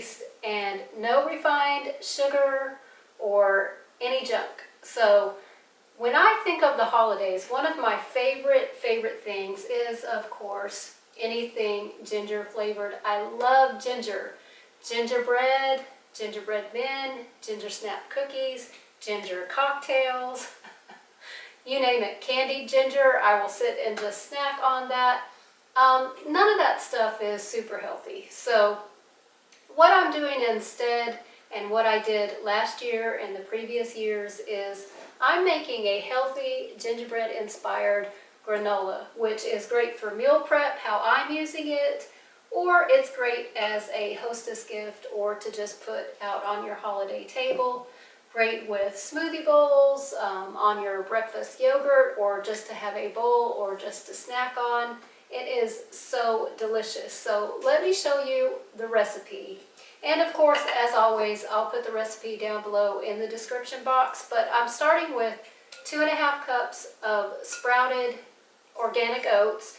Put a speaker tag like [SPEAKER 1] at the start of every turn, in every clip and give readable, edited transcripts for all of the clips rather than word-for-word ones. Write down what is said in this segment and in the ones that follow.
[SPEAKER 1] taste and no refined sugar or any junk. So when I think of the holidays, one of my favorite things is, of course, anything ginger flavored. I love ginger. Gingerbread, gingerbread men, ginger snap cookies, ginger cocktails, you name it. Candied ginger, I will sit and just snack on that. None of that stuff is super healthy. So what I'm doing instead, and what I did last year and the previous years, is I'm making a healthy gingerbread inspired granola, which is great for meal prep, how I'm using it, or it's great as a hostess gift or to just put out on your holiday table. Great with smoothie bowls, on your breakfast yogurt, or just to have a bowl or just to snack on. It is so delicious. So let me show you the recipe. And of course, as always, I'll put the recipe down below in the description box, but I'm starting with 2½ cups of sprouted organic oats.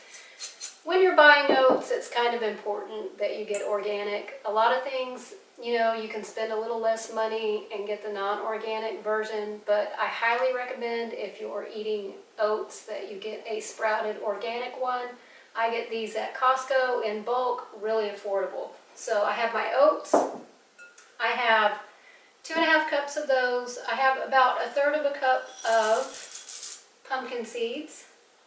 [SPEAKER 1] When you're buying oats, it's kind of important that you get organic. A lot of things, you know, you can spend a little less money and get the non-organic version, but I highly recommend if you're eating oats that you get a sprouted organic one. I get these at Costco in bulk, really affordable. So I have my oats. I have 2½ cups of those. I have about 1/3 cup of pumpkin seeds,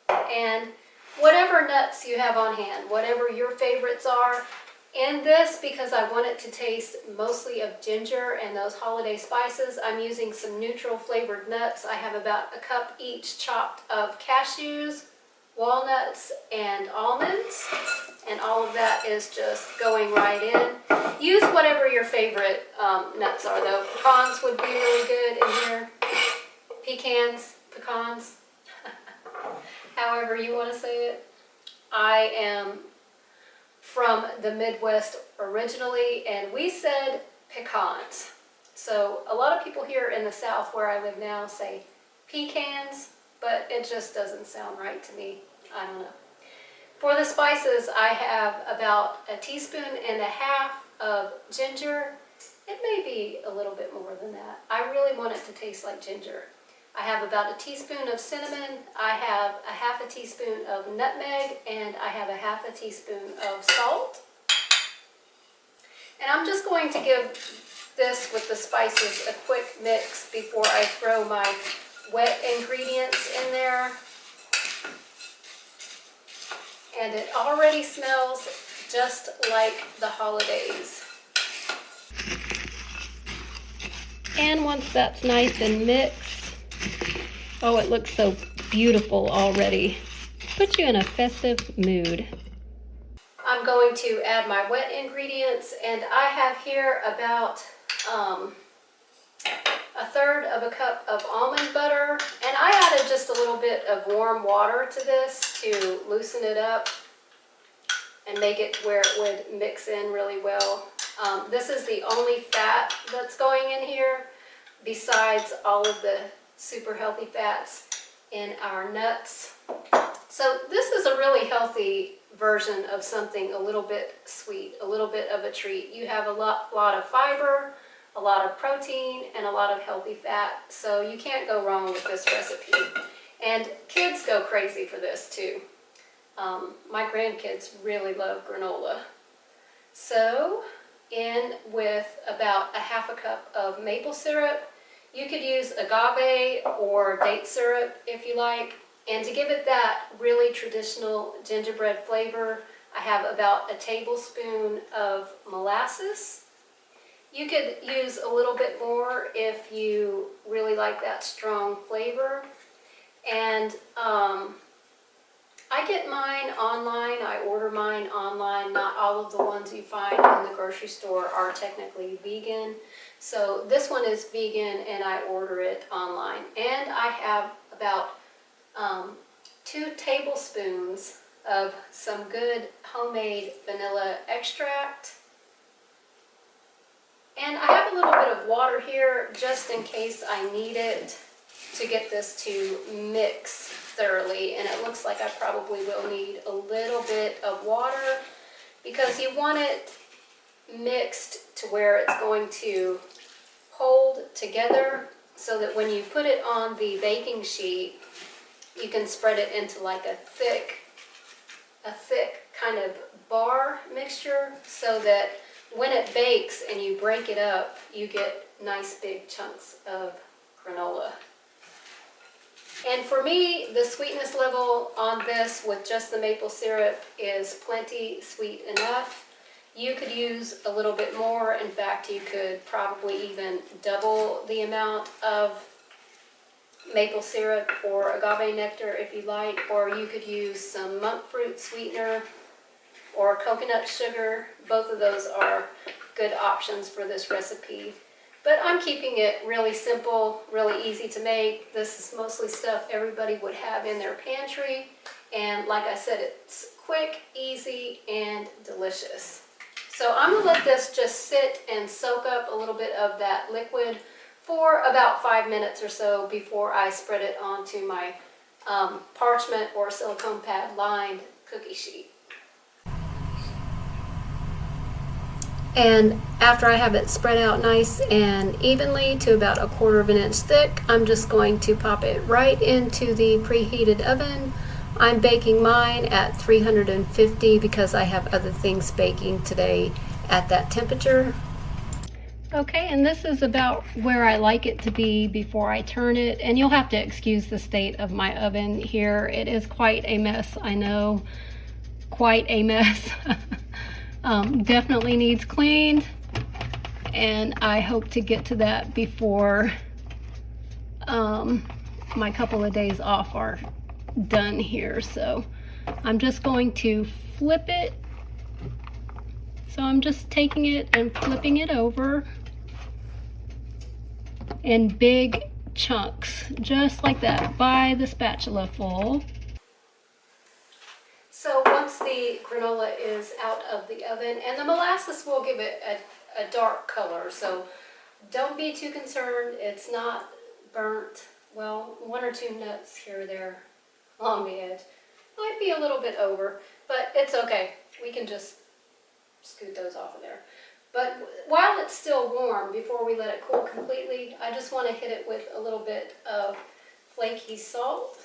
[SPEAKER 1] and whatever nuts you have on hand, whatever your favorites are. In this, because I want it to taste mostly of ginger and those holiday spices, I'm using some neutral flavored nuts. I have about 1 cup each chopped of cashews, walnuts, and almonds, and all of that is just going right in. Use whatever your favorite nuts are, though. Pecans would be really good in here. Pecans, however you want to say it. I am from the Midwest originally, and we said pecans. So a lot of people here in the South where I live now say pecans, but it just doesn't sound right to me. I don't know. For the spices, I have about 1.5 teaspoons of ginger. It may be a little bit more than that. I really want it to taste like ginger. I have about 1 teaspoon of cinnamon. I have 1/2 teaspoon of nutmeg, and I have 1/2 teaspoon of salt. And I'm just going to give this with the spices a quick mix before I throw my wet ingredients in there. And it already smells just like the holidays. And once that's nice and mixed, oh, it looks so beautiful already. Put you in a festive mood. I'm going to add my wet ingredients, and I have here about 1/3 cup of almond butter, and I added just a little bit of warm water to this to loosen it up and make it to where it would mix in really well. This is the only fat that's going in here besides all of the super healthy fats in our nuts. So this is a really healthy version of something a little bit sweet, a little bit of a treat. You have a lot of fiber, a lot of protein, and a lot of healthy fat, so you can't go wrong with this recipe. And kids go crazy for this too. My grandkids really love granola. So in with about 1/2 cup of maple syrup. You could use agave or date syrup if you like. And to give it that really traditional gingerbread flavor, I have about 1 tablespoon of molasses. You could use a little bit more if you really like that strong flavor. And I get mine online. I order mine online. Not all of the ones you find in the grocery store are technically vegan. So this one is vegan, and I order it online. And I have about 2 tablespoons of some good homemade vanilla extract. And I have a little bit of water here just in case I need it to get this to mix thoroughly. And it looks like I probably will need a little bit of water because you want it mixed to where it's going to hold together so that when you put it on the baking sheet, you can spread it into like a thick kind of bar mixture so that when it bakes and you break it up, you get nice big chunks of granola. And for me, the sweetness level on this with just the maple syrup is plenty sweet enough. You could use a little bit more. In fact, you could probably even double the amount of maple syrup or agave nectar if you like, or you could use some monk fruit sweetener or coconut sugar. Both of those are good options for this recipe. But I'm keeping it really simple, really easy to make. This is mostly stuff everybody would have in their pantry. And like I said, it's quick, easy, and delicious. So I'm gonna let this just sit and soak up a little bit of that liquid for about 5 minutes or so before I spread it onto my parchment or silicone pad lined cookie sheet. And after I have it spread out nice and evenly to about 1/4 inch thick, I'm just going to pop it right into the preheated oven. I'm baking mine at 350 because I have other things baking today at that temperature. Okay, and this is about where I like it to be before I turn it. And you'll have to excuse the state of my oven here. It is quite a mess, I know. Quite a mess. Definitely needs cleaned, and I hope to get to that before my couple of days off are done here. So I'm just going to flip it. So I'm just taking it and flipping it over in big chunks, just like that, by the spatula full. So once the granola is out of the oven, and the molasses will give it a dark color, so don't be too concerned. It's not burnt. Well, 1 or 2 nuts here or there along the edge. Might be a little bit over, but it's okay. We can just scoot those off of there. But while it's still warm, before we let it cool completely, I just want to hit it with a little bit of flaky salt.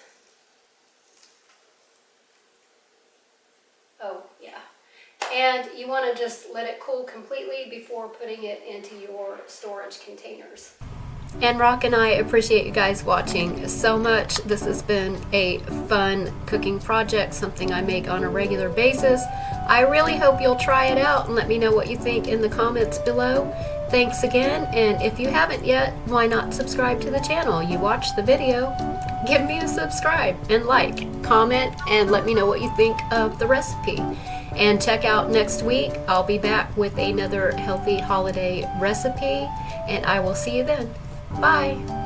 [SPEAKER 1] Oh, yeah. And you want to just let it cool completely before putting it into your storage containers. And Rock and I appreciate you guys watching so much. This has been a fun cooking project, something I make on a regular basis. I really hope you'll try it out and let me know what you think in the comments below. Thanks again, and if you haven't yet, why not subscribe to the channel? You watched the video, give me a subscribe and like, comment, and let me know what you think of the recipe. And check out next week. I'll be back with another healthy holiday recipe, and I will see you then. Bye.